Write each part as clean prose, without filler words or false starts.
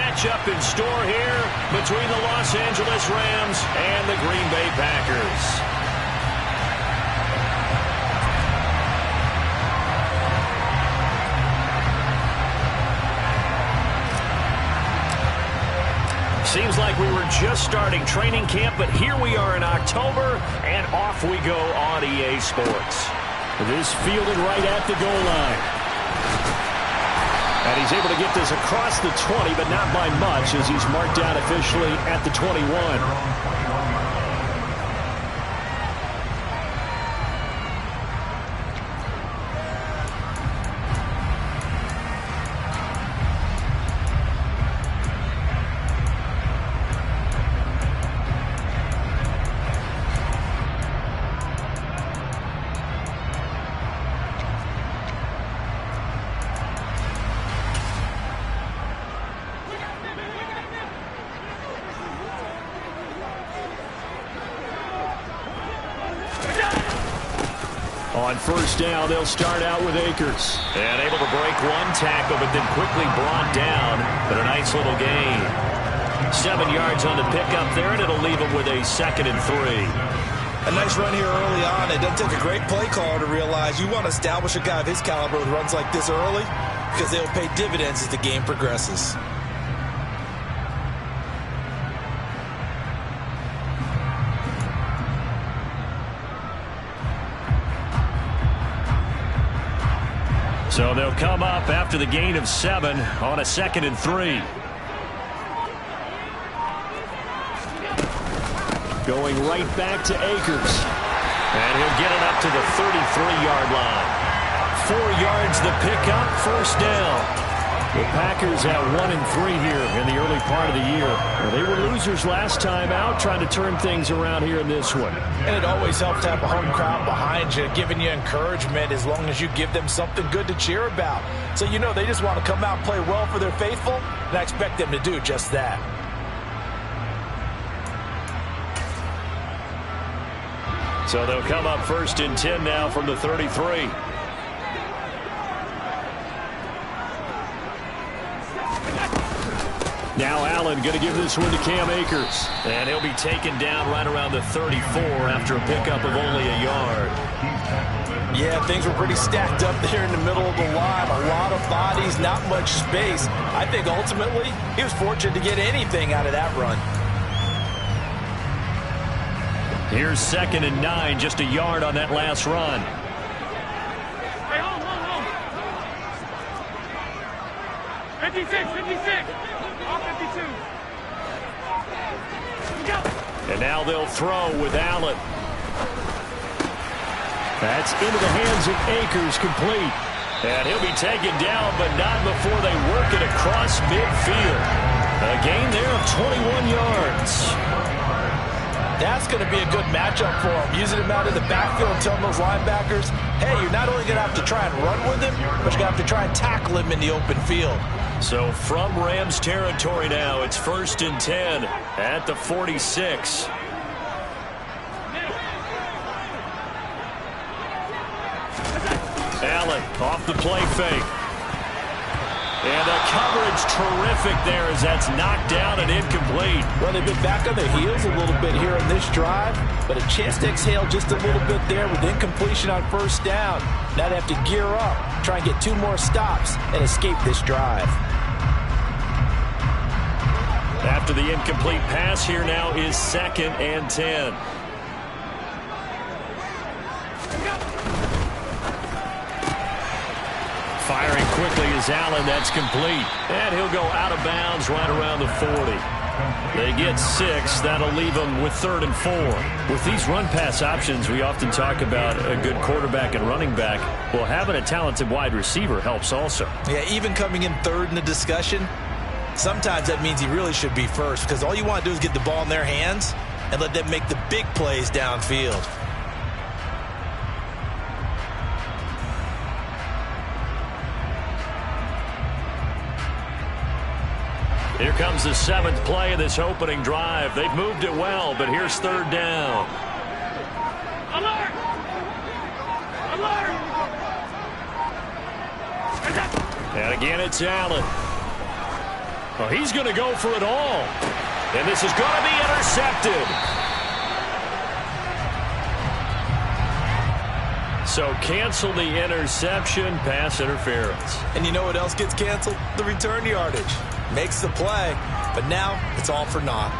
matchup in store here between the Los Angeles Rams and the Green Bay Packers. Seems like we were just starting training camp, but here we are in October, and off we go on EA Sports. This fielded right at the goal line. And he's able to get this across the 20, but not by much, as he's marked down officially at the 21. On first down, they'll start out with Akers. And able to break one tackle, but then quickly brought down. But a nice little gain. 7 yards on the pickup there, and it'll leave him with a 2nd and 3. A nice run here early on. It doesn't take a great play caller to realize you want to establish a guy of his caliber who runs like this early, because they'll pay dividends as the game progresses. So they'll come up after the gain of 7 on a 2nd and 3. Going right back to Akers. And he'll get it up to the 33-yard line. 4 yards the pickup, first down. The Packers at 1-3 here in the early part of the year. Well, they were losers last time out, trying to turn things around here in this one. And it always helps to have a home crowd behind you, giving you encouragement as long as you give them something good to cheer about. So you know they just want to come out and play well for their faithful, and I expect them to do just that. So they'll come up 1st and 10 now from the 33. Now Allen going to give this one to Cam Akers. And he'll be taken down right around the 34 after a pickup of only a yard. Yeah, things were pretty stacked up there in the middle of the line. A lot of bodies, not much space. I think ultimately he was fortunate to get anything out of that run. Here's 2nd and 9, just a yard on that last run. Hey, hold. 56. All 52. And now they'll throw with Allen. That's into the hands of Akers, complete. And he'll be taken down, but not before they work it across midfield. A gain there of 21 yards. That's going to be a good matchup for him. Using him out in the backfield and telling those linebackers, hey, you're not only going to have to try and run with him, but you're going to have to try and tackle him in the open field. So from Rams territory now, it's 1st and 10 at the 46. Allen off the play fake. And the coverage terrific there as that's knocked down and incomplete. Well, they've been back on their heels a little bit here in this drive, but a chance to exhale just a little bit there with incompletion on first down. Now they have to gear up, try and get 2 more stops and escape this drive. After the incomplete pass, here now is 2nd and 10. Firing quickly is Allen. That's complete. And he'll go out of bounds right around the 40. They get 6. That'll leave them with 3rd and 4. With these run-pass options, we often talk about a good quarterback and running back. Well, having a talented wide receiver helps also. Yeah, even coming in 3rd in the discussion, sometimes that means he really should be first, because all you want to do is get the ball in their hands and let them make the big plays downfield. Here comes the 7th play of this opening drive. They've moved it well, but here's 3rd down. Alert! And again, it's Allen. Well, he's going to go for it all. And this is going to be intercepted. So cancel the interception, pass interference. And you know what else gets canceled? The return yardage. Makes the play, but now it's all for naught.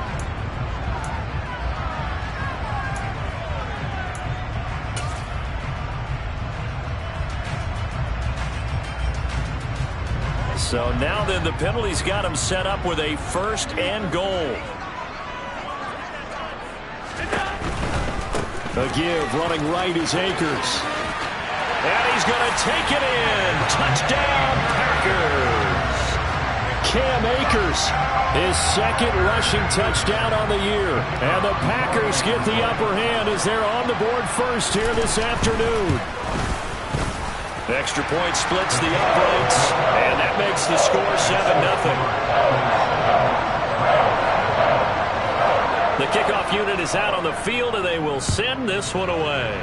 So now then the penalty's got him set up with a 1st and goal. A give running right is Akers. And he's going to take it in. Touchdown, Packers. Cam Akers, his 2nd rushing touchdown on the year. And the Packers get the upper hand as they're on the board first here this afternoon. Extra point splits the uprights, and that makes the score 7-0. The kickoff unit is out on the field, and they will send this one away.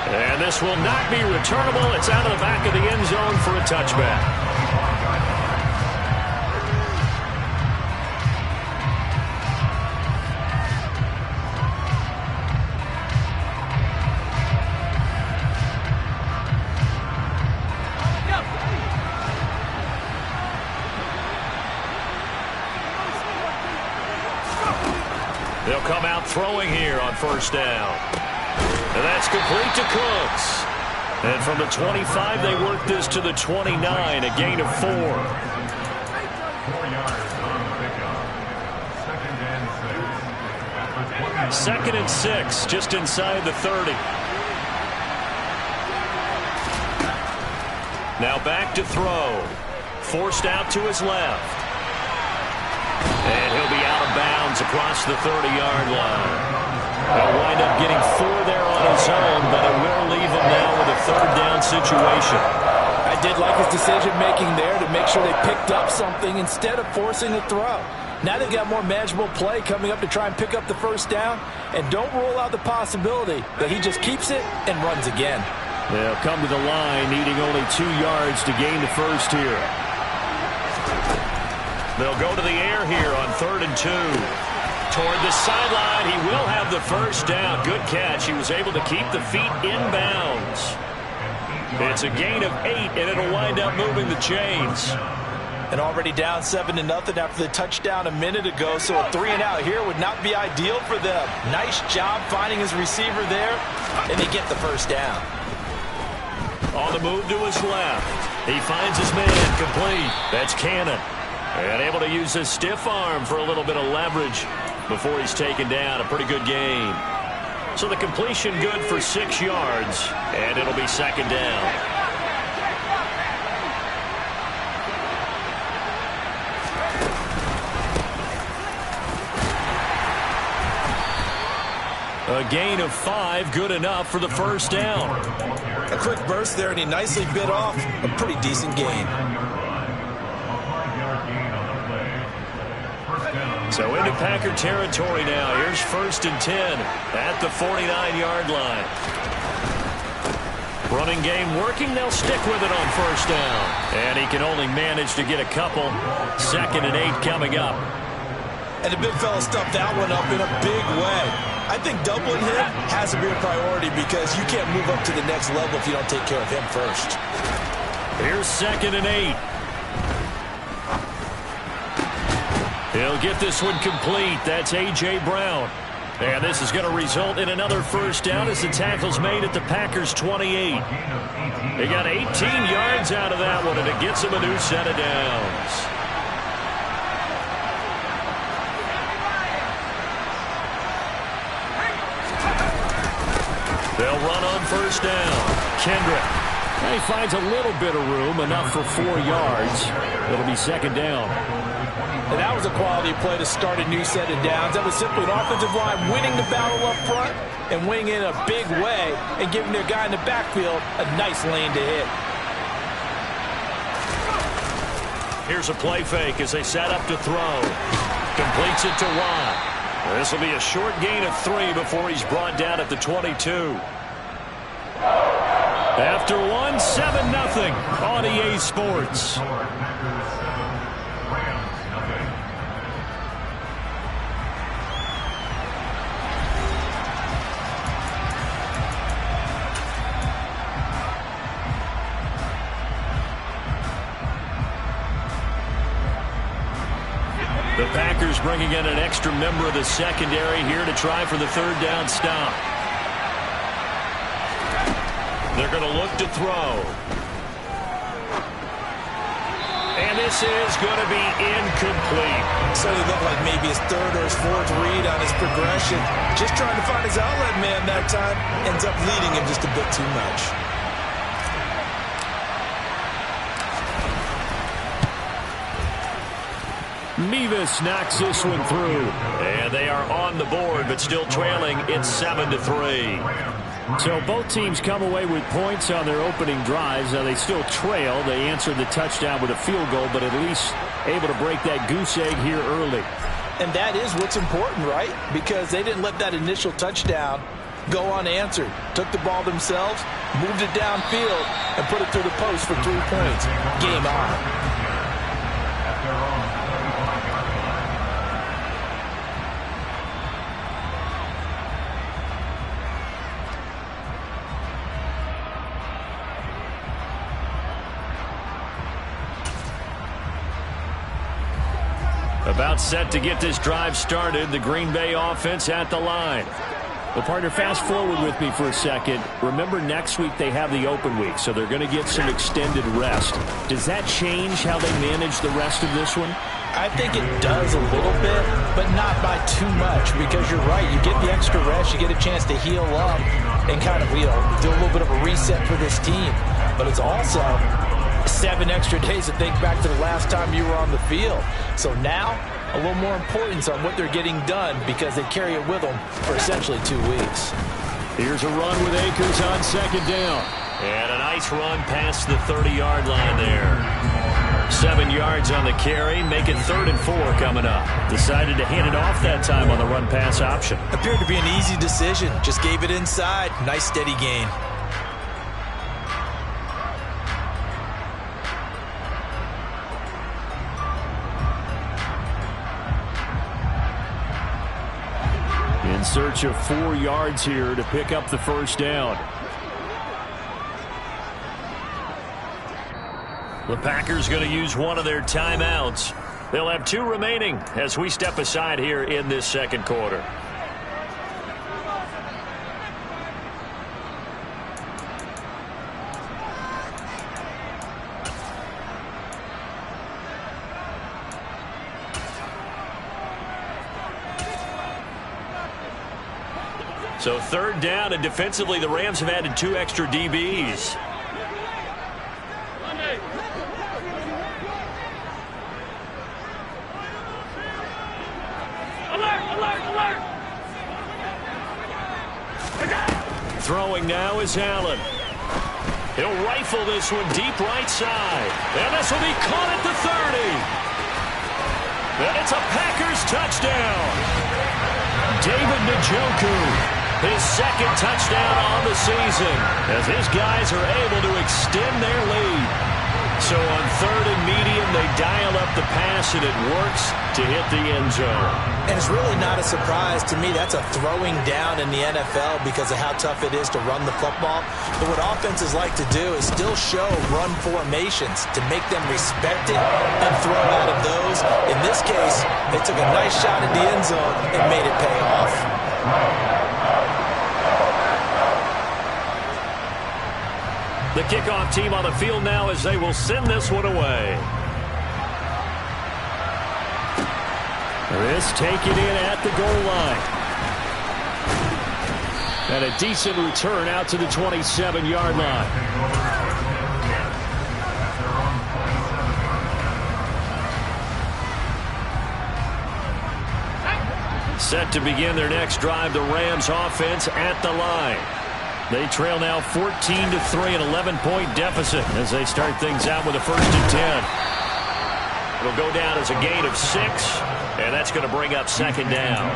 And this will not be returnable. It's out of the back of the end zone for a touchback. They'll come out throwing here on 1st down. And that's complete to Cooks. And from the 25, they work this to the 29, a gain of 4. 4 yards on the pickup. 2nd and 6, just inside the 30. Now back to throw. Forced out to his left. And he'll be out of bounds across the 30-yard line. He'll wind up getting 4 there on his own, but it will leave him now with a 3rd down situation. I did like his decision-making there to make sure they picked up something instead of forcing the throw. Now they've got more manageable play coming up to try and pick up the 1st down, and don't rule out the possibility that he just keeps it and runs again. They'll come to the line needing only 2 yards to gain the 1st here. They'll go to the air here on 3rd and 2. Toward the sideline, he will have the 1st down. Good catch. He was able to keep the feet in bounds. It's a gain of 8, and it'll wind up moving the chains. And already down 7-0 after the touchdown a minute ago, so a 3 and out here would not be ideal for them. Nice job finding his receiver there, and they get the 1st down. On the move to his left. He finds his man complete. That's Cannon. And able to use his stiff arm for a little bit of leverage before he's taken down. A pretty good gain. So the completion good for 6 yards, and it'll be 2nd down. A gain of 5, good enough for the 1st down. A quick burst there, and he nicely bit off a pretty decent gain. So into Packer territory now. Here's 1st and 10 at the 49-yard line. Running game working. They'll stick with it on 1st down. And he can only manage to get a couple. 2nd and 8 coming up. And the big fella stuffed that one up in a big way. I think doubling him has to be a priority because you can't move up to the next level if you don't take care of him first. Here's 2nd and 8. He'll get this one complete. That's A.J. Brown. And this is going to result in another 1st down as the tackle's made at the Packers' 28. They got 18 yards out of that one, and it gets them a new set of downs. They'll run on 1st down. Kendrick. He finds a little bit of room, enough for 4 yards. It'll be 2nd down. And that was a quality play to start a new set of downs. That was simply an offensive line winning the battle up front and winning in a big way and giving their guy in the backfield a nice lane to hit. Here's a play fake as they set up to throw. Completes it to Watt. This will be a short gain of 3 before he's brought down at the 22. After one, 7-0 on EA Sports. The Packers bringing in an extra member of the secondary here to try for the third down stop. They're going to look to throw. And this is going to be incomplete. So he looked like maybe his third or his fourth read on his progression. Just trying to find his outlet man that time. Ends up leading him just a bit too much. Mevis knocks this one through. And they are on the board, but still trailing. It's 7-3. So both teams come away with points on their opening drives. Now they still trail. They answered the touchdown with a field goal, but at least able to break that goose egg here early. And that is what's important, right? Because they didn't let that initial touchdown go unanswered. Took the ball themselves, moved it downfield, and put it through the post for 3 points. Game on. About set to get this drive started. The Green Bay offense at the line. Well, partner, fast forward with me for a second. Remember, next week they have the open week, so they're going to get some extended rest. Does that change how they manage the rest of this one? I think it does a little bit, but not by too much, because you're right. You get the extra rest. You get a chance to heal up and kind of, do a little bit of a reset for this team. But it's also 7 extra days to think back to the last time you were on the field. So now, a little more importance on what they're getting done because they carry it with them for essentially 2 weeks. Here's a run with Akers on second down. And a nice run past the 30-yard line there. 7 yards on the carry, make it 3rd and 4 coming up. Decided to hand it off that time on the run-pass option. Appeared to be an easy decision. Just gave it inside. Nice steady gain. In search of 4 yards here to pick up the first down. The Packers going to use one of their timeouts. They'll have 2 remaining as we step aside here in this second quarter. So 3rd down, and defensively the Rams have added 2 extra DBs. Throwing now is Allen. He'll rifle this one deep right side. And this will be caught at the 30. And it's a Packers touchdown. David Njoku, his 2nd touchdown on the season, as his guys are able to extend their lead. So on 3rd and medium, they dial up the pass, and it works to hit the end zone. And it's really not a surprise to me. That's a throwing down in the NFL because of how tough it is to run the football. But what offenses like to do is still show run formations to make them respect it and throw out of those. In this case, they took a nice shot at the end zone and made it pay off. The kickoff team on the field now as they will send this one away. This taken in at the goal line. And a decent return out to the 27-yard line. Set to begin their next drive, the Rams offense at the line. They trail now 14-3, an 11-point deficit as they start things out with a 1st and 10. It'll go down as a gain of 6, and that's going to bring up 2nd down.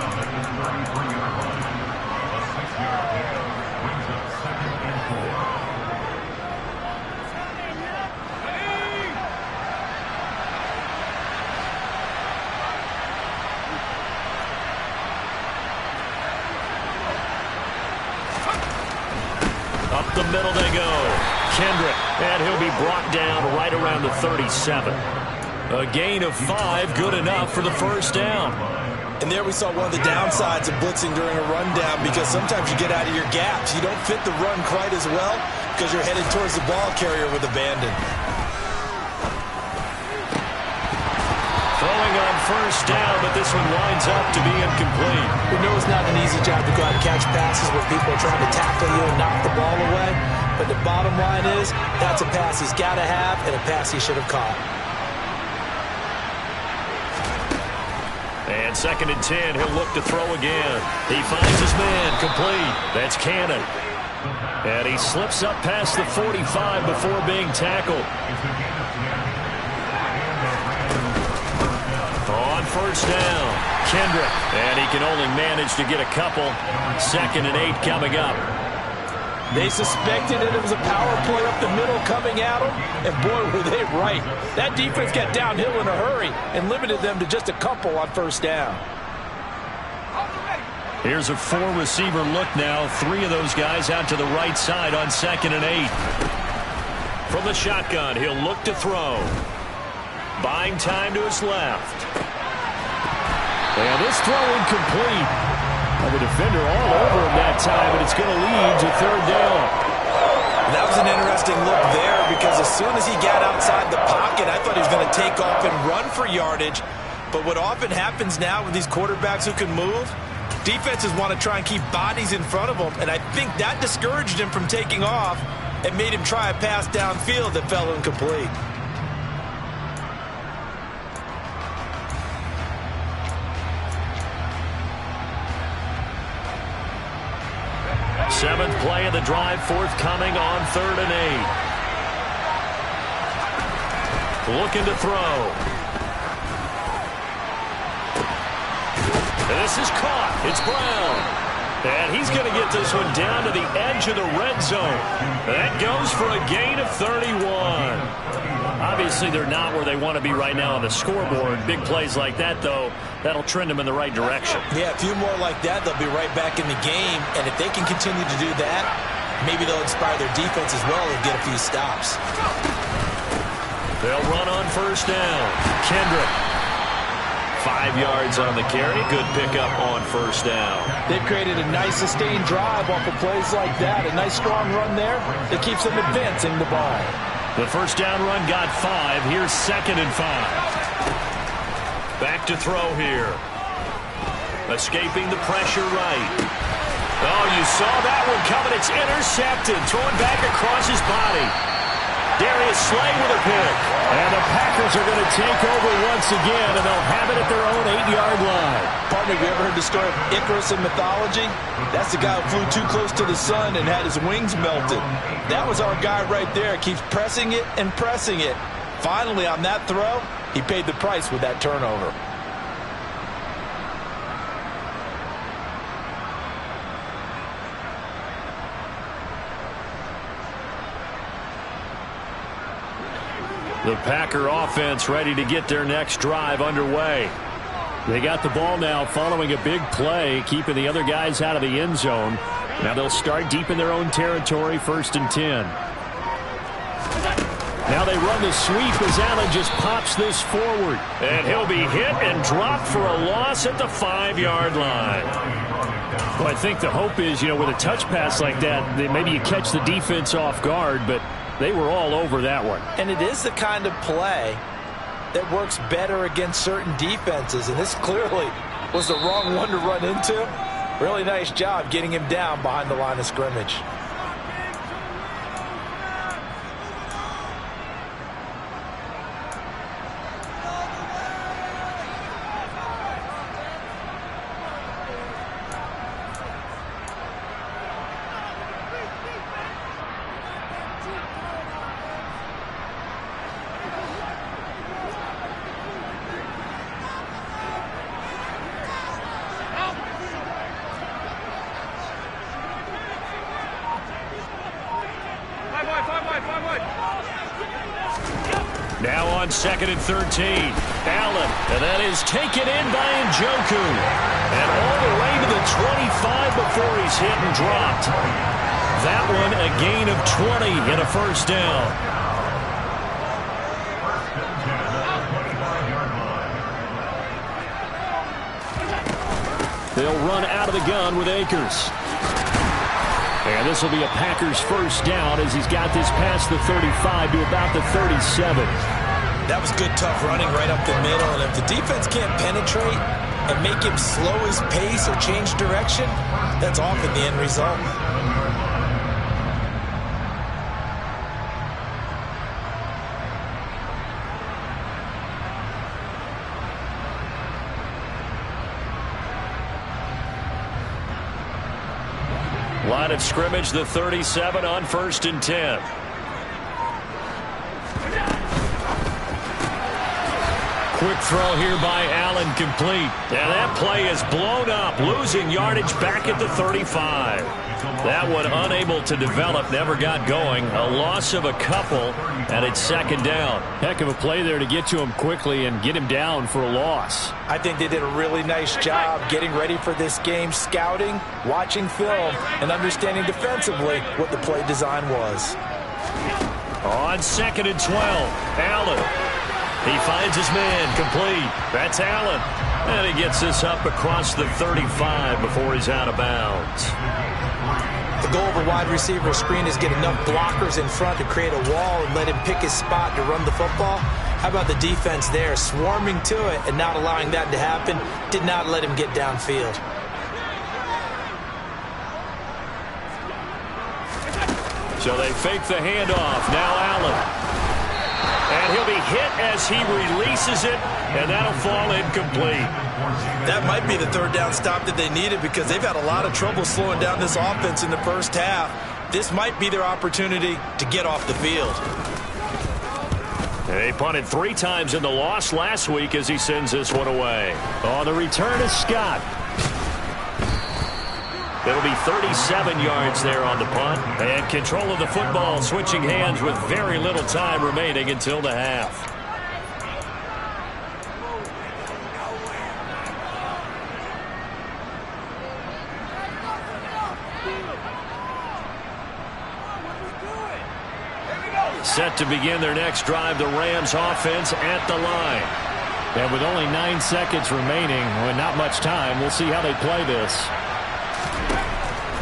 the middle they go. Kendrick, and he'll be brought down right around the 37. A gain of 5, good enough for the first down. And there we saw one of the downsides of blitzing during a rundown, because sometimes you get out of your gaps. You don't fit the run quite as well because you're headed towards the ball carrier with abandon. Throwing on first down, but this one winds up to be incomplete. We know it's not an easy job to go out and catch passes where people are trying to tackle you and knock the ball away. But the bottom line is, that's a pass he's got to have and a pass he should have caught. And 2nd and 10, he'll look to throw again. He finds his man, complete. That's Cannon. And he slips up past the 45 before being tackled. On first down, Kendrick. And he can only manage to get a couple. 2nd and 8 coming up. They suspected that it was a power play up the middle coming at them, and boy, were they right. That defense got downhill in a hurry and limited them to just a couple on first down. Here's a 4-receiver look now. 3 of those guys out to the right side on 2nd and 8. From the shotgun, he'll look to throw. Buying time to his left. And this throw incomplete. The defender all over him that time, and it's going to lead to 3rd down. That was an interesting look there, because as soon as he got outside the pocket, I thought he was going to take off and run for yardage. But what often happens now with these quarterbacks who can move, defenses want to try and keep bodies in front of them, and I think that discouraged him from taking off and made him try a pass downfield that fell incomplete. Seventh play of the drive forthcoming on 3rd and 8. Looking to throw. This is caught. It's Brown. And he's going to get this one down to the edge of the red zone. That goes for a gain of 31. Obviously, they're not where they want to be right now on the scoreboard. Big plays like that, though, that'll trend them in the right direction. Yeah, a few more like that, they'll be right back in the game. And if they can continue to do that, maybe they'll inspire their defense as well and get a few stops. They'll run on first down. Kendrick. 5 yards on the carry. Good pickup on first down. They've created a nice sustained drive off of plays like that. A nice strong run there that keeps them advancing the ball. The first down run got 5. Here's 2nd and 5. Back to throw here. Escaping the pressure right. Oh, you saw that one coming. It's intercepted. Throwing back across his body. Darius Slay with a pick. And the Packers are going to take over once again, and they'll have it at their own 8-yard line. Partner, have you ever heard the story of Icarus in mythology? That's the guy who flew too close to the sun and had his wings melted. That was our guy right there. Keeps pressing it and pressing it. Finally, on that throw, he paid the price with that turnover. The Packer offense ready to get their next drive underway. They got the ball now following a big play, keeping the other guys out of the end zone. Now they'll start deep in their own territory, 1st and 10. Now they run the sweep as Allen just pops this forward. And he'll be hit and dropped for a loss at the 5-yard line. Well, I think the hope is, with a touch pass like that, maybe you catch the defense off guard, but they were all over that one. And it is the kind of play that works better against certain defenses, and this clearly was the wrong one to run into. Really nice job getting him down behind the line of scrimmage. Now on 2nd and 13. Allen, and that is taken in by Njoku. And all the way to the 25 before he's hit and dropped. That one a gain of 20 and a first down. They'll run out of the gun with Akers. And this will be a Packers first down as he's got this past the 35 to about the 37. That was good, tough running right up the middle. And if the defense can't penetrate and make him slow his pace or change direction, that's often the end result. Line of scrimmage, the 37 on 1st and 10. Quick throw here by Allen, complete. And that play is blown up, losing yardage back at the 35. That one unable to develop, never got going. A loss of a couple, and it's 2nd down. Heck of a play there to get to him quickly and get him down for a loss. I think they did a really nice job getting ready for this game, scouting, watching film, and understanding defensively what the play design was. On 2nd and 12, Allen. He finds his man, complete. That's Allen. And he gets this up across the 35 before he's out of bounds. The goal of a wide receiver screen is get enough blockers in front to create a wall and let him pick his spot to run the football. How about the defense there, swarming to it and not allowing that to happen? Did not let him get downfield. So they fake the handoff. Now Allen. And he'll be hit as he releases it, and that'll fall incomplete. That might be the 3rd down stop that they needed because they've had a lot of trouble slowing down this offense in the first half. This might be their opportunity to get off the field. They punted 3 times in the loss last week as he sends this one away. On the return is Scott. It'll be 37 yards there on the punt. And control of the football switching hands with very little time remaining until the half. Set to begin their next drive, the Rams offense at the line. And with only 9 seconds remaining, with not much time, we'll see how they play this.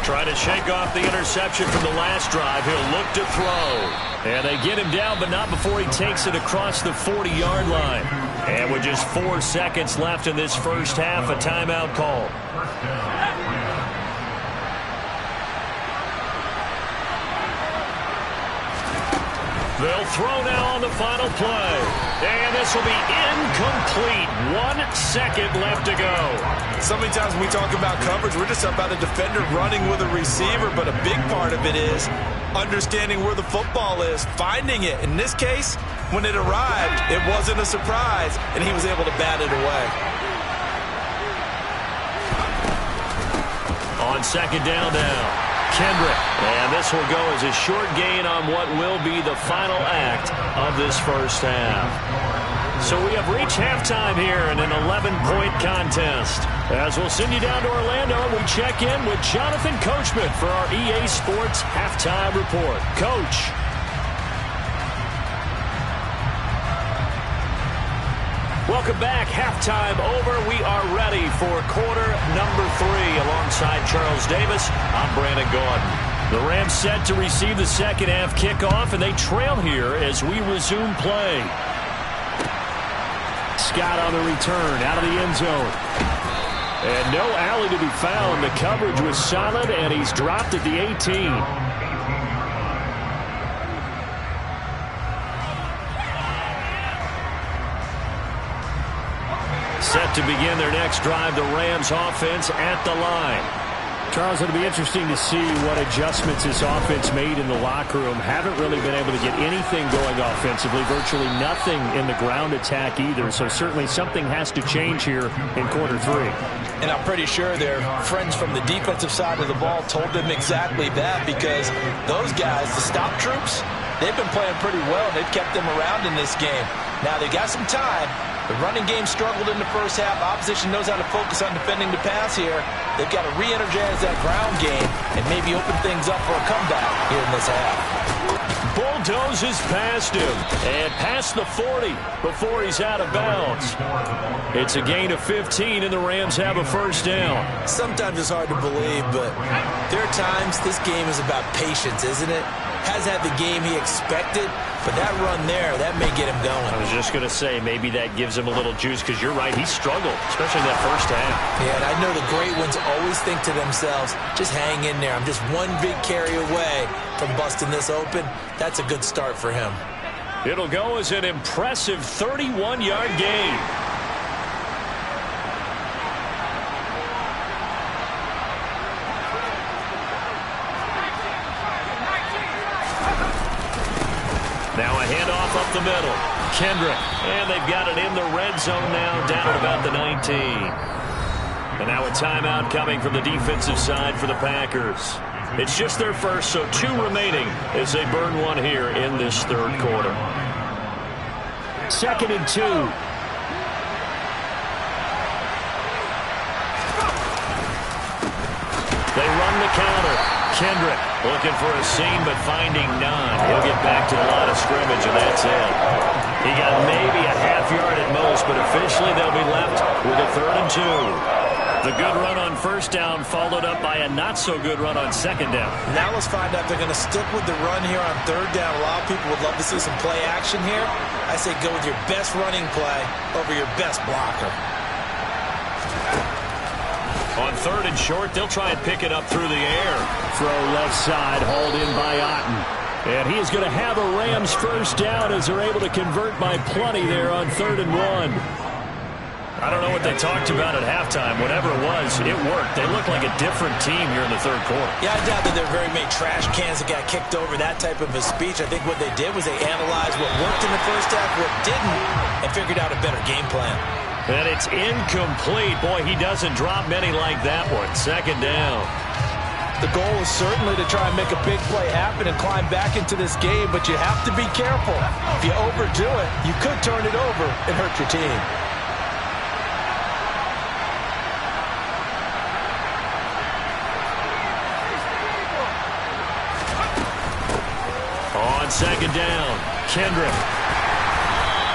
Trying to shake off the interception from the last drive. He'll look to throw. And they get him down, but not before he takes it across the 40-yard line. And with just 4 seconds left in this first half, a timeout call. They'll throw now on the final play. And this will be incomplete. 1 second left to go. So many times when we talk about coverage, we're just about a defender running with a receiver, but a big part of it is understanding where the football is, finding it. In this case, when it arrived, it wasn't a surprise, and he was able to bat it away. On 2nd down now. Kendrick. And this will go as a short gain on what will be the final act of this first half. So we have reached halftime here in an 11-point contest. As we'll send you down to Orlando, we check in with Jonathan Coachman for our EA Sports Halftime Report. Coach. Welcome back. Halftime over. We are ready for quarter number 3. Alongside Charles Davis, I'm Brandon Gordon. The Rams set to receive the second half kickoff, and they trail here as we resume play. Scott on the return, out of the end zone. And no alley to be found. The coverage was solid, and he's dropped at the 18. Set to begin their next drive, the Rams offense at the line. Charles, it'll be interesting to see what adjustments this offense made in the locker room. Haven't really been able to get anything going offensively, virtually nothing in the ground attack either. So certainly something has to change here in quarter 3. And I'm pretty sure their friends from the defensive side of the ball told them exactly that, because those guys, the stop troops, they've been playing pretty well. They've kept them around in this game. Now they got some time, The running game struggled in the first half. Opposition knows how to focus on defending the pass here. They've got to re-energize that ground game and maybe open things up for a comeback here in this half. Bulldozes past him and past the 40 before he's out of bounds. It's a gain of 15, and the Rams have a first down. Sometimes it's hard to believe, but there are times this game is about patience, isn't it? Has had the game he expected, but that run there, that may get him going. I was just going to say, maybe that gives him a little juice, because you're right, he struggled, especially in that first half. Yeah, and I know the great ones always think to themselves, just hang in there. I'm just one big carry away from busting this open. That's a good start for him. It'll go as an impressive 31-yard gain. Now a handoff up the middle. Kendrick. And they've got it in the red zone now, down at about the 19. And now a timeout coming from the defensive side for the Packers. It's just their first, so 2 remaining as they burn one here in this third quarter. 2nd and 2. They run the counter. Kendrick looking for a seam, but finding none. He'll get back to the line of scrimmage, and that's it. He got maybe a half yard at most, but officially they'll be left with a 3rd and 2. The good run on first down followed up by a not-so-good run on second down. Now let's find out if they're going to stick with the run here on 3rd down. A lot of people would love to see some play action here. I say go with your best running play over your best blocker. On 3rd and short, they'll try and pick it up through the air. Throw left side, hauled in by Otten. And he is going to have a Rams first down as they're able to convert by plenty there on 3rd and 1. I don't know what they talked about at halftime. Whatever it was, it worked. They look like a different team here in the third quarter. Yeah, I doubt that there are very many trash cans that got kicked over, that type of a speech. I think what they did was they analyzed what worked in the first half, what didn't, and figured out a better game plan. And it's incomplete. Boy, he doesn't drop many like that one. 2nd down. The goal is certainly to try and make a big play happen and climb back into this game, but you have to be careful. If you overdo it, you could turn it over and hurt your team. On 2nd down, Kendrick.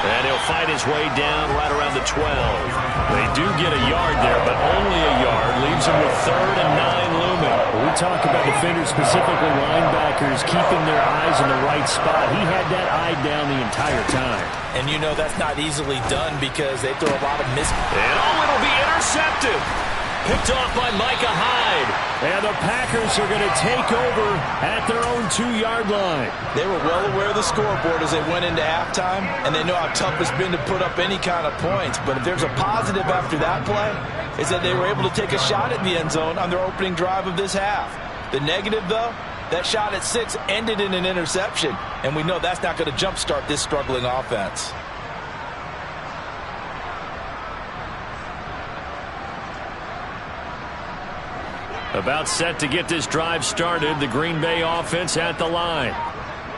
And he'll fight his way down right around the 12. They do get a yard there, but only a yard. Leaves him with 3rd and 9 looming. When we talk about defenders, specifically linebackers, keeping their eyes in the right spot, he had that eye down the entire time. And you know that's not easily done because they throw a lot of And it'll be intercepted. Picked off by Micah Hyde. And the Packers are going to take over at their own 2-yard line. They were well aware of the scoreboard as they went into halftime, and they know how tough it's been to put up any kind of points. But if there's a positive after that play, is that they were able to take a shot at the end zone on their opening drive of this half. The negative, though, that shot at 6 ended in an interception, and we know that's not going to jumpstart this struggling offense. About set to get this drive started, the Green Bay offense at the line.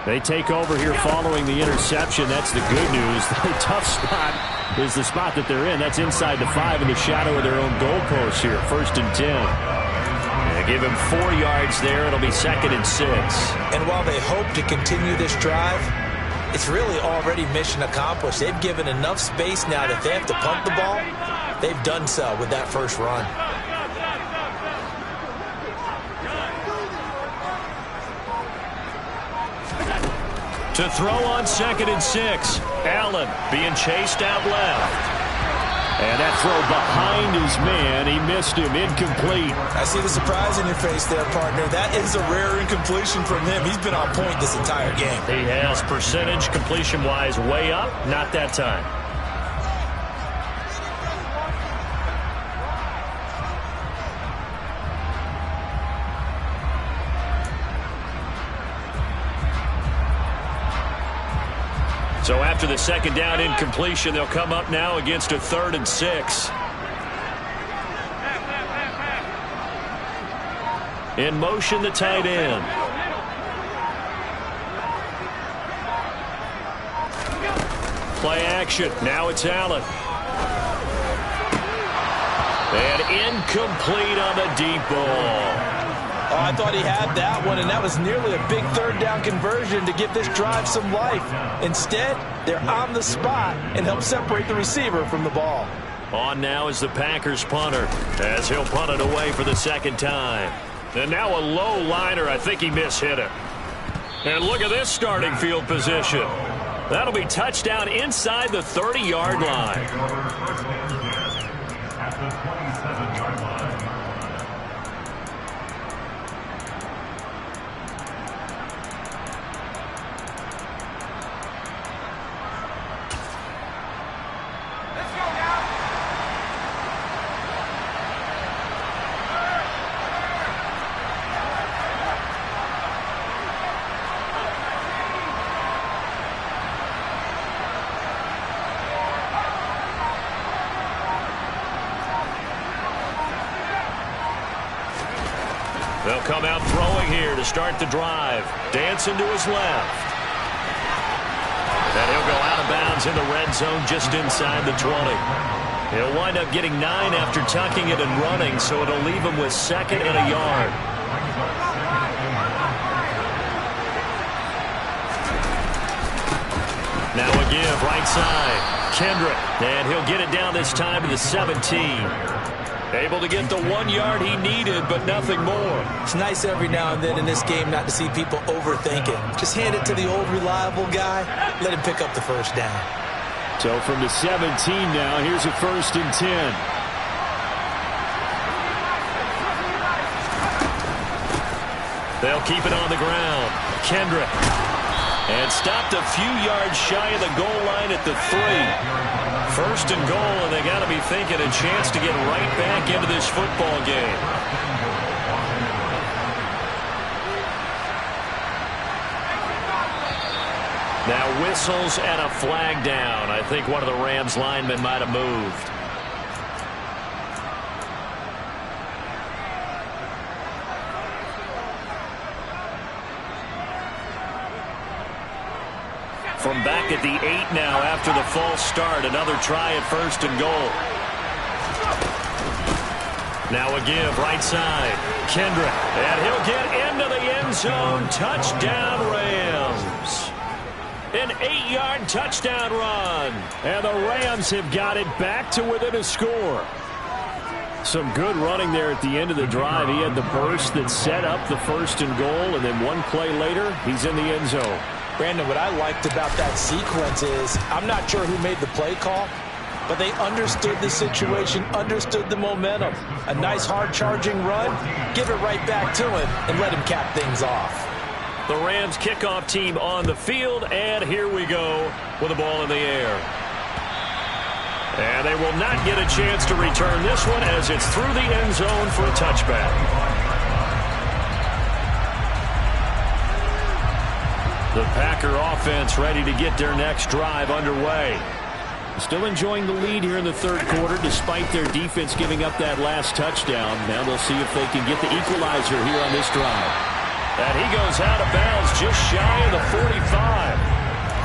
They take over here following the interception. That's the good news. The tough spot is the spot that they're in. That's inside the 5 in the shadow of their own goalpost here. 1st and 10. They give him 4 yards there. It'll be 2nd and 6. And while they hope to continue this drive, it's really already mission accomplished. They've given enough space now that if they have to pump the ball, they've done so with that first run. To throw on 2nd and 6. Allen being chased out left. And that throw behind his man. He missed him. Incomplete. I see the surprise in your face there, partner. That is a rare incompletion from him. He's been on point this entire game. He has percentage completion-wise way up. Not that time. So after the 2nd down incompletion, they'll come up now against a 3rd and 6. In motion, the tight end. Play action. Now it's Allen. And incomplete on the deep ball. Oh, I thought he had that one, and that was nearly a big third down conversion to give this drive some life. Instead, they're on the spot and help separate the receiver from the ball. On now is the Packers punter, as he'll punt it away for the second time. And now a low liner. I think he mishit it. And look at this starting field position. That'll be touchdown inside the 30-yard line. They'll come out throwing here to start the drive. Dancing to his left. And he'll go out of bounds in the red zone just inside the 20. He'll wind up getting 9 after tucking it and running, so it'll leave him with 2nd and a yard. Now a give right side. Kendrick. And he'll get it down this time to the 17. Able to get the 1 yard he needed, but nothing more. It's nice every now and then in this game not to see people overthink it. Just hand it to the old reliable guy. Let him pick up the first down. So from the 17 now, here's a 1st and 10. They'll keep it on the ground. Kendrick. And stopped a few yards shy of the goal line at the 3. 1st and goal, and they got to be thinking a chance to get right back into this football game. Now whistles and a flag down. I think one of the Rams linemen might have moved. From back at the 8 now after the false start. Another try at 1st and goal. Now a give right side. Kendrick. And he'll get into the end zone. Touchdown Rams. An 8-yard touchdown run. And the Rams have got it back to within a score. Some good running there at the end of the drive. He had the burst that set up the 1st and goal, and then one play later, he's in the end zone. Brandon, what I liked about that sequence is I'm not sure who made the play call, but they understood the situation, understood the momentum. A nice hard-charging run, give it right back to him, and let him cap things off. The Rams kickoff team on the field, and here we go with the ball in the air. And they will not get a chance to return this one as it's through the end zone for a touchback. The Packer offense ready to get their next drive underway. Still enjoying the lead here in the 3rd quarter despite their defense giving up that last touchdown. Now they'll see if they can get the equalizer here on this drive. And he goes out of bounds just shy of the 45.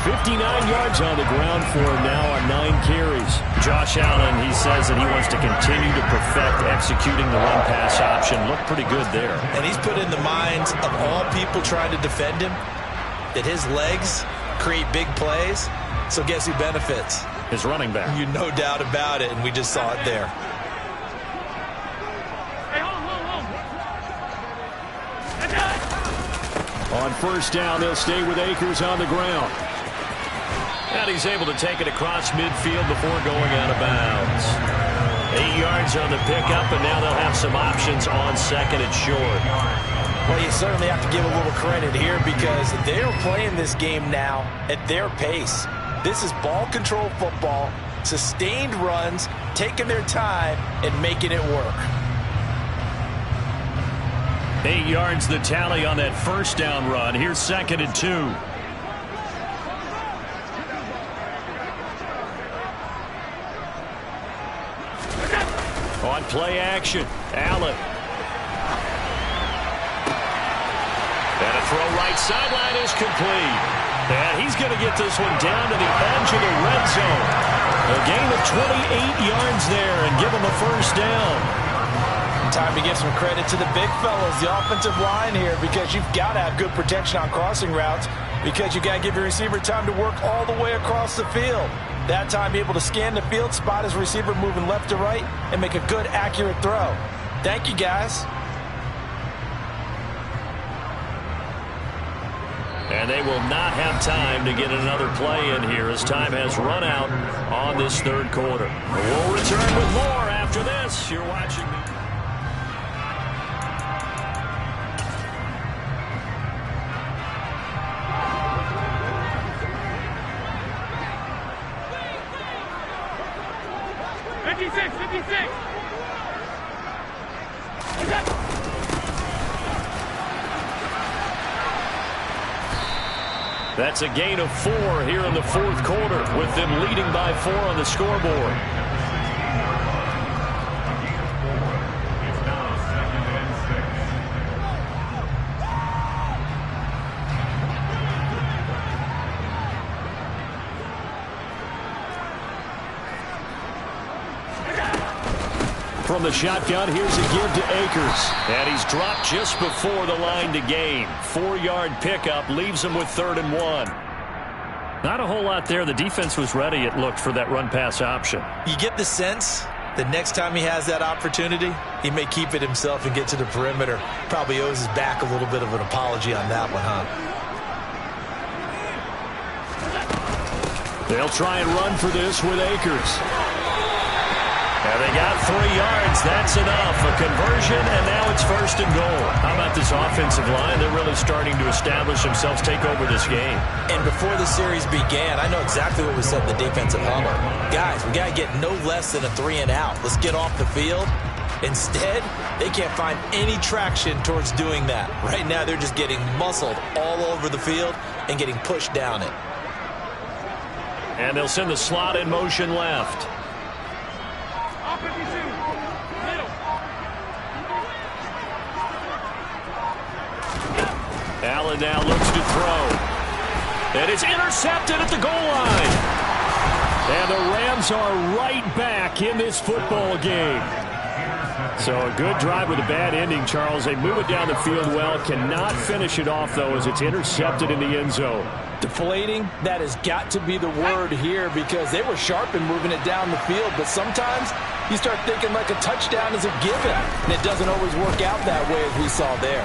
59 yards on the ground for him now on 9 carries. Josh Allen, he says that he wants to continue to perfect executing the run-pass option. Looked pretty good there. And he's put in the minds of all people trying to defend him that his legs create big plays, so guess who benefits? His running back. You no doubt about it, and we just saw it there. Hey, hold. On 1st down, they'll stay with Akers on the ground. And he's able to take it across midfield before going out of bounds. 8 yards on the pickup, and now they'll have some options on 2nd and short. Well, you certainly have to give a little credit here because they're playing this game now at their pace. This is ball control football, sustained runs, taking their time, and making it work. 8 yards the tally on that 1st down run. Here's 2nd and 2. On play action, Allen. And a throw right sideline is complete. And he's going to get this one down to the edge of the red zone. A gain of 28 yards there and give him a first down. Time to give some credit to the big fellas, the offensive line here, because you've got to have good protection on crossing routes, because you got to give your receiver time to work all the way across the field. That time, be able to scan the field, spot his receiver moving left to right, and make a good, accurate throw. Thank you, guys. And they will not have time to get another play in here as time has run out on this third quarter. We'll return with more after this. You're watching me. That's a gain of 4 here in the fourth quarter, with them leading by 4 on the scoreboard. From the shotgun, here's a give to Akers. And he's dropped just before the line to gain. 4-yard pickup leaves him with 3rd and 1. Not a whole lot there. The defense was ready, it looked, for that run-pass option. You get the sense that next time he has that opportunity, he may keep it himself and get to the perimeter. Probably owes his back a little bit of an apology on that one, huh? They'll try and run for this with Akers. And they got 3 yards. That's enough. A conversion, and now it's 1st and goal. How about this offensive line? They're really starting to establish themselves, take over this game. And before the series began, I know exactly what was said in the defensive huddle. Guys, we got to get no less than a 3-and-out. Let's get off the field. Instead, they can't find any traction towards doing that. Right now, they're just getting muscled all over the field and getting pushed down it. And they'll send the slot in motion left. Allen now looks to throw. And it's intercepted at the goal line. And the Rams are right back in this football game. So a good drive with a bad ending, Charles. They move it down the field well. Cannot finish it off, though, as it's intercepted in the end zone. Deflating, that has got to be the word here, because they were sharp in moving it down the field. But sometimes you start thinking like a touchdown is a given, and it doesn't always work out that way, as we saw there.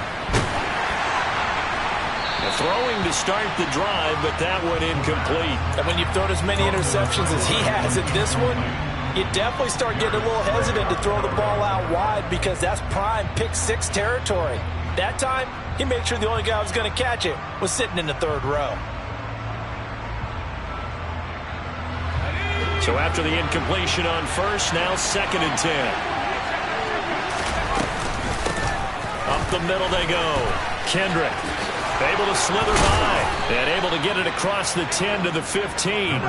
Throwing to start the drive, but that went incomplete. And when you've thrown as many interceptions as he has in this one, you definitely start getting a little hesitant to throw the ball out wide, because that's prime pick-6 territory. That time, he made sure the only guy who was going to catch it was sitting in the 3rd row. So after the incompletion on 1st, now 2nd and 10. Up the middle they go. Kendrick able to slither by and able to get it across the 10 to the 15.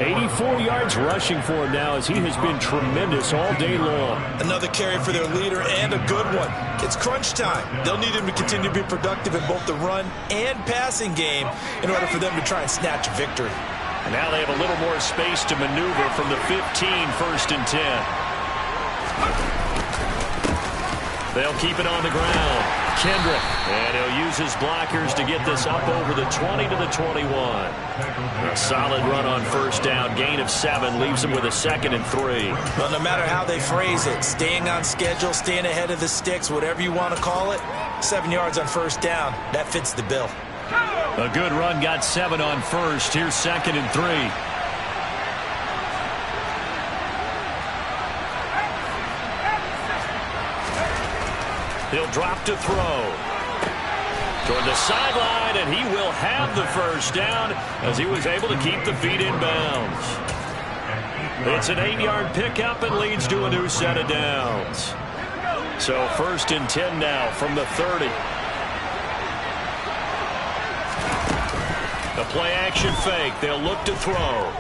84 yards rushing for him now, as he has been tremendous all day long. Another carry for their leader, and a good one. It's crunch time. They'll need him to continue to be productive in both the run and passing game in order for them to try and snatch a victory. And now they have a little more space to maneuver from the 15, 1st and 10. They'll keep it on the ground. Kendrick, and he'll use his blockers to get this up over the 20 to the 21. A solid run on 1st down. Gain of 7 leaves him with a 2nd and 3. Well, no matter how they phrase it, staying on schedule, staying ahead of the sticks, whatever you want to call it, 7 yards on 1st down, that fits the bill. A good run, got 7 on 1st. Here's 2nd and 3. He'll drop to throw. Toward the sideline, and he will have the 1st down as he was able to keep the feet in bounds. It's an 8-yard pickup and leads to a new set of downs. So 1st and 10 now from the 30. A play-action fake. They'll look to throw.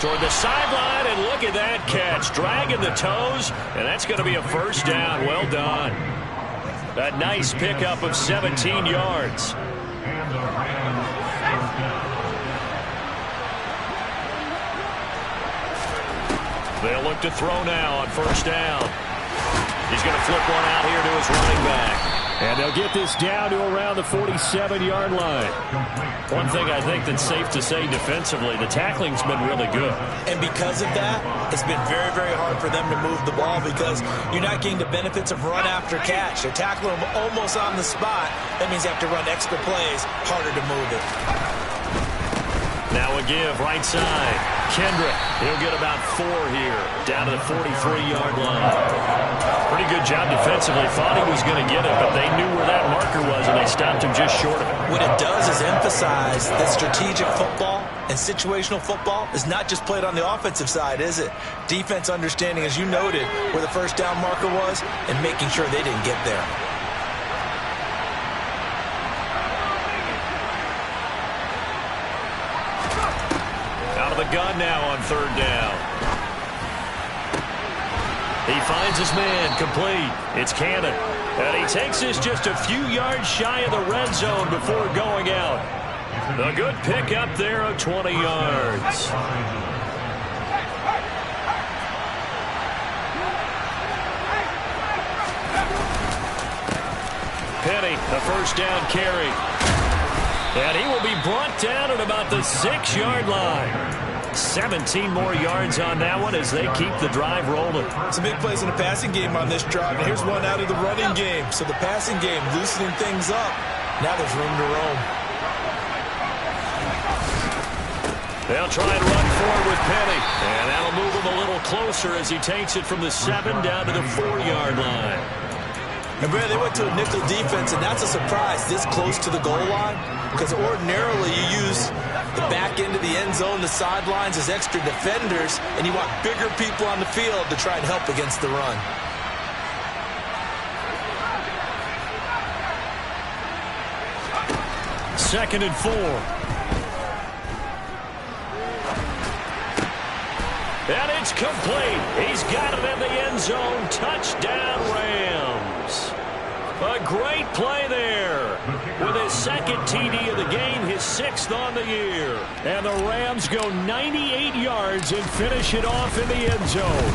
Toward the sideline, and look at that catch. Dragging the toes, and that's going to be a 1st down. Well done. A nice pickup of 17 yards. They'll look to throw now on first down. He's going to flip one out here to his running back. And they'll get this down to around the 47-yard line. One thing I think that's safe to say defensively, the tackling's been really good. And because of that, it's been very, very hard for them to move the ball because you're not getting the benefits of run after catch. They're tackling them almost on the spot. That means they have to run extra plays, harder to move it. Now a give, right side. Kendrick, he'll get about 4 here, down to the 43-yard line. Pretty good job defensively. Thought he was going to get it, but they knew where that marker was, and they stopped him just short of it. What it does is emphasize that strategic football and situational football is not just played on the offensive side, is it? Defense understanding, as you noted, where the first down marker was and making sure they didn't get there. Out of the gun now on third down. He finds his man, complete. It's Cannon. And he takes this just a few yards shy of the red zone before going out. A good pick up there of 20 yards. Penny, the first down carry. And he will be brought down at about the 6-yard line. 17 more yards on that one as they keep the drive rolling. Some big plays in the passing game on this drive, and here's one out of the running game. So the passing game loosening things up. Now there's room to roam. They'll try and run forward with Penny. And that'll move him a little closer as he takes it from the 7 down to the 4-yard line. And, Brad, they went to a nickel defense, and that's a surprise this close to the goal line because ordinarily you use the back end of the end zone, the sidelines as extra defenders, and you want bigger people on the field to try and help against the run. Second and 4. And it's complete. He's got it in the end zone. Touchdown, Rams. A great play there. With his second TD of the game, his 6th on the year. And the Rams go 98 yards and finish it off in the end zone.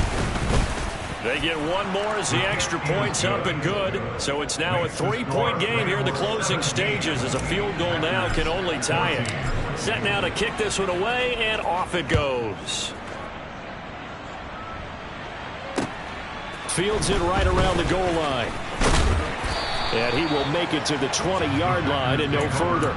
They get one more as the extra point's up and good. So it's now a 3-point game here in the closing stages as a field goal now can only tie it. Set now to kick this one away, and off it goes. Fields it right around the goal line. And he will make it to the 20-yard line and no further.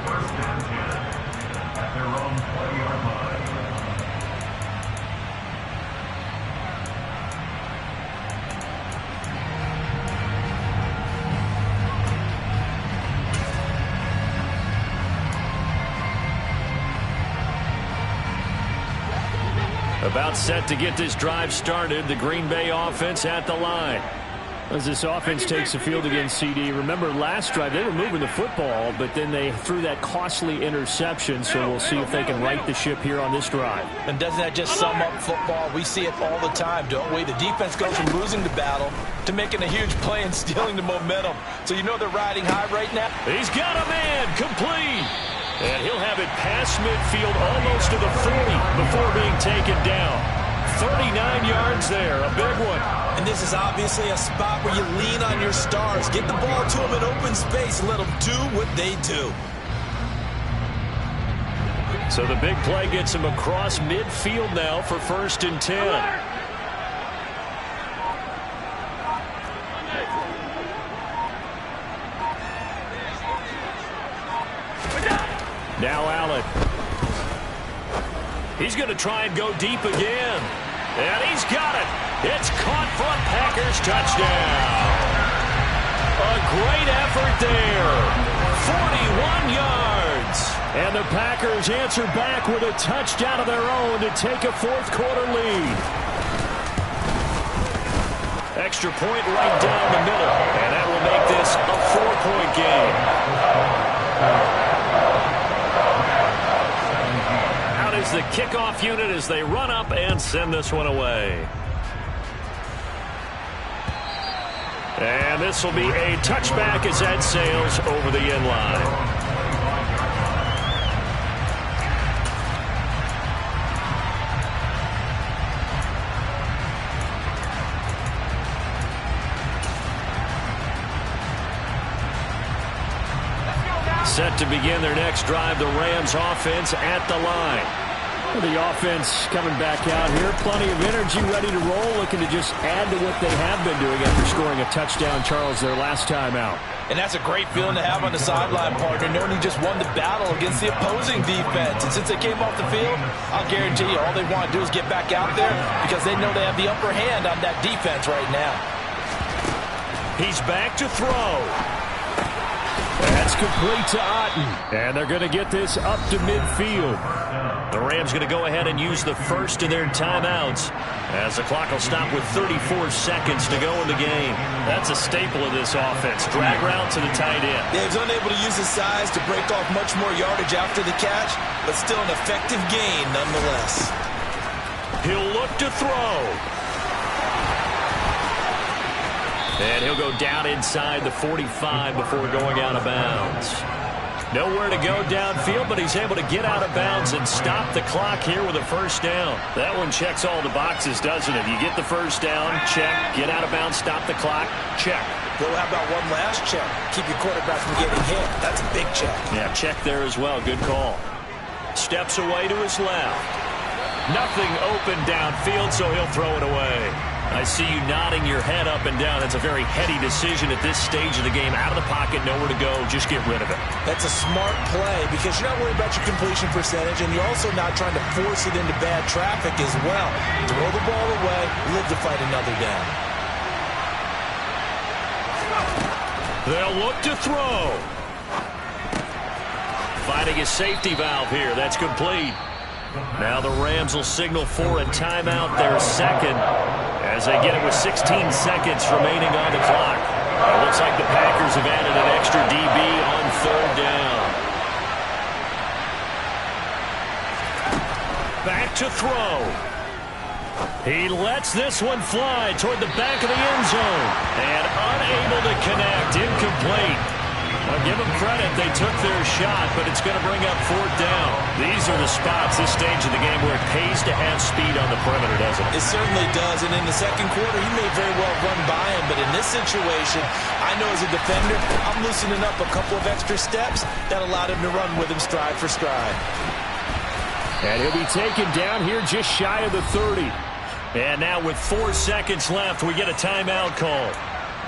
About set to get this drive started, the Green Bay offense at the line. As this offense takes the field against CD, remember last drive they were moving the football, but then they threw that costly interception, so we'll see if they can right the ship here on this drive. And doesn't that just sum up football? We see it all the time, don't we? The defense goes from losing the battle to making a huge play and stealing the momentum. So you know they're riding high right now. He's got a man, complete. And he'll have it past midfield almost to the 40 before being taken down. 39 yards there, a big one. And this is obviously a spot where you lean on your stars. Get the ball to them in open space and let them do what they do. So the big play gets him across midfield now for 1st and 10. Now Allen. He's going to try and go deep again. And he's got it. It's caught for a Packers touchdown. A great effort there. 41 yards. And the Packers answer back with a touchdown of their own to take a 4th quarter lead. Extra point right down the middle. And that will make this a 4-point game. Out is the kickoff unit as they run up and send this one away. And this will be a touchback as that sails over the end line. Set to begin their next drive, the Rams offense at the line. The offense coming back out here. Plenty of energy, ready to roll, looking to just add to what they have been doing after scoring a touchdown, Charles, their last time out. And that's a great feeling to have on the sideline, partner, knowing you just won the battle against the opposing defense. And since they came off the field, I'll guarantee you all they want to do is get back out there because they know they have the upper hand on that defense right now. He's back to throw. That's complete to Otten. And they're going to get this up to midfield. The Rams going to go ahead and use the first of their timeouts as the clock will stop with 34 seconds to go in the game. That's a staple of this offense. Drag route to the tight end. Yeah, he's unable to use his size to break off much more yardage after the catch, but still an effective gain nonetheless. He'll look to throw. And he'll go down inside the 45 before going out of bounds. Nowhere to go downfield, but he's able to get out of bounds and stop the clock here with a first down. That one checks all the boxes, doesn't it? You get the first down, check. Get out of bounds, stop the clock, check. Well, how about one last check? Keep your quarterback from getting hit. That's a big check. Yeah, check there as well. Good call. Steps away to his left. Nothing open downfield, so he'll throw it away. I see you nodding your head up and down. That's a very heady decision at this stage of the game. Out of the pocket, nowhere to go. Just get rid of it. That's a smart play because you're not worried about your completion percentage, and you're also not trying to force it into bad traffic as well. Throw the ball away, live to fight another down. They'll look to throw. Finding a safety valve here. That's complete. Now the Rams will signal for a timeout, their second, as they get it with 16 seconds remaining on the clock. It looks like the Packers have added an extra DB on third down. Back to throw. He lets this one fly toward the back of the end zone. And unable to connect, incomplete. Well, give them credit. They took their shot, but it's going to bring up fourth down. These are the spots, this stage of the game, where it pays to have speed on the perimeter, doesn't it? It certainly does, and in the second quarter, he may very well run by him, but in this situation, I know as a defender, I'm loosening up a couple of extra steps that allowed him to run with him stride for stride. And he'll be taken down here just shy of the 30. And now with 4 seconds left, we get a timeout call.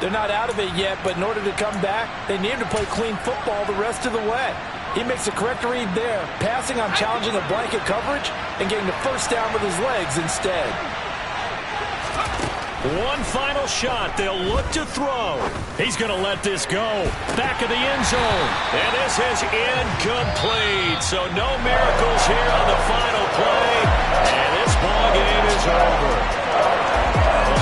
They're not out of it yet, but in order to come back, they need to play clean football the rest of the way. He makes the correct read there, passing on challenging a blanket coverage and getting the first down with his legs instead. One final shot. They'll look to throw. He's going to let this go. Back of the end zone. And this is incomplete. So no miracles here on the final